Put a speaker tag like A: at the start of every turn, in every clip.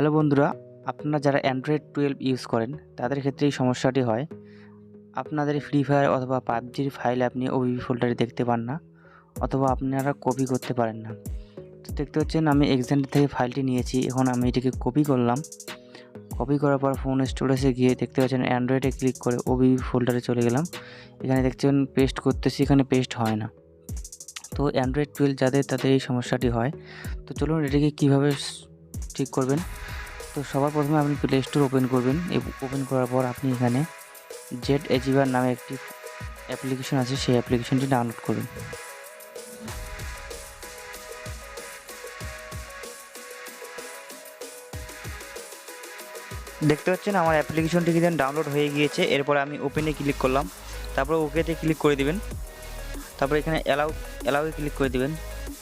A: Hello বন্ধুরা, আপনারা যারা অ্যান্ড্রয়েড 12 ইউজ করেন তাদের ক্ষেত্রে এই সমস্যাটি হয়। আপনাদের ফ্রি ফায়ার অথবা পাবজির ফাইল আপনি ওবিবি ফোল্ডারে দেখতে পান না, অথবা আপনারা কপি করতে পারেন না। তো দেখতে পাচ্ছেন আমি এক্সেন্ডার থেকে ফাইলটি নিয়েছি। এখন আমি এটিকে কপি করলাম। কপি করার পর ফোন স্টোরেজে গিয়ে দেখতে পাচ্ছেন অ্যান্ড্রয়েডে ক্লিক করে ওবিবি ফোল্ডারে চলে গেলাম। এখানে দেখছেন পেস্ট করতেছি, এখানে পেস্ট হয় না। তো অ্যান্ড্রয়েড 12 যাদের তাদের এই সমস্যাটি হয়। তো চলুন এটিকে কীভাবে ঠিক করবেন। তো সবার প্রথমে আপনি প্লে স্টোর ওপেন করবেন। ওপেন করার পর আপনি এখানে জেট এজিবার নামে একটি অ্যাপ্লিকেশন আছে, সেই অ্যাপ্লিকেশনটি ডাউনলোড করবেন। দেখতে পাচ্ছেন আমার অ্যাপ্লিকেশনটি কিন্তু ডাউনলোড হয়ে গিয়েছে। এরপরে আমি ওপেনে ক্লিক করলাম, তারপরে ওকেতে ক্লিক করে দিবেন। তারপরে এখানে অ্যালাউয়ে ক্লিক করে দিবেন।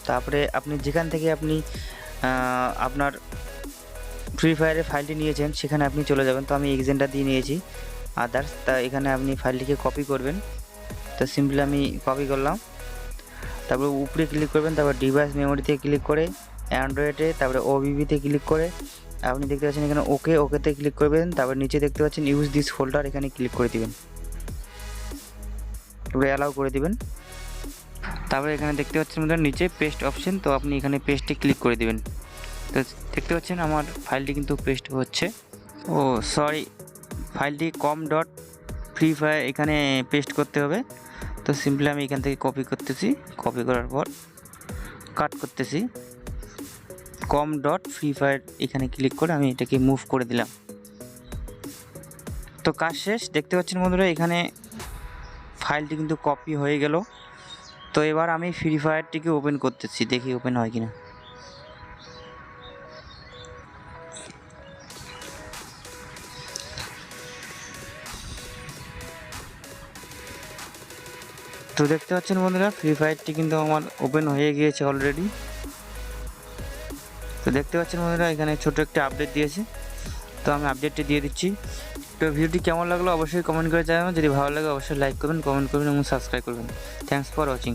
A: তারপরে আপনি যেখান থেকে আপনি আপনার ফ্রি ফায়ারের ফাইলটি নিয়েছেন সেখানে আপনি চলে যাবেন। তো আমি এক্সেন্ডার দিয়ে নিয়েছি আদার্স। তা এখানে আপনি ফাইলটিকে কপি করবেন। তো সিম্পলি আমি কপি করলাম। তারপরে উপরে ক্লিক করবেন, তারপর ডিভাইস মেমোরিতে ক্লিক করে অ্যান্ড্রয়েডে, তারপরে ওবিবিতে ক্লিক করে আপনি দেখতে পাচ্ছেন এখানে ওকেতে ক্লিক করবেন। তারপর নিচে দেখতে পাচ্ছেন ইউজ দিস ফোল্ডার, এখানে ক্লিক করে দিবেন। তারপরে অ্যালাউ করে দিবেন। তারপরে এখানে দেখতে পাচ্ছেন নিচে পেস্ট অপশন, তো আপনি এখানে পেস্টে ক্লিক করে দিবেন। তো দেখতে পাচ্ছেন আমার ফাইলটি কিন্তু পেস্ট হচ্ছে। ও সরি, ফাইলটি com.free fire এখানে পেস্ট করতে হবে। তো সিম্পলি আমি এখান থেকে কপি করতেছি, কপি করার পর কাট করতেছি। com.free fire এখানে ক্লিক করে আমি এটাকে মুভ করে দিলাম। তো কাজ শেষ। দেখতে পাচ্ছেন বন্ধুরা এখানে ফাইলটি কিন্তু কপি হয়ে গেল। তো এবার আমি ফ্রি ফায়ারটিকে ওপেন করতেছি, দেখি ওপেন হয় কিনা। তো দেখতে পাচ্ছেন বন্ধুরা ফ্রি ফায়ারটি কিন্তু আমার ওপেন হয়ে গিয়েছে অলরেডি। তো দেখতে পাচ্ছেন বন্ধুরা এখানে ছোট একটা আপডেট দিয়েছে, তো আমি আপডেটটি দিয়ে দিচ্ছি। তো ভিডিওটি কেমন লাগলো অবশ্যই কমেন্ট করে জানাবেন। যদি ভালো লাগে অবশ্যই লাইক করবেন, কমেন্ট করবেন এবং সাবস্ক্রাইব করবেন। Thanks for watching.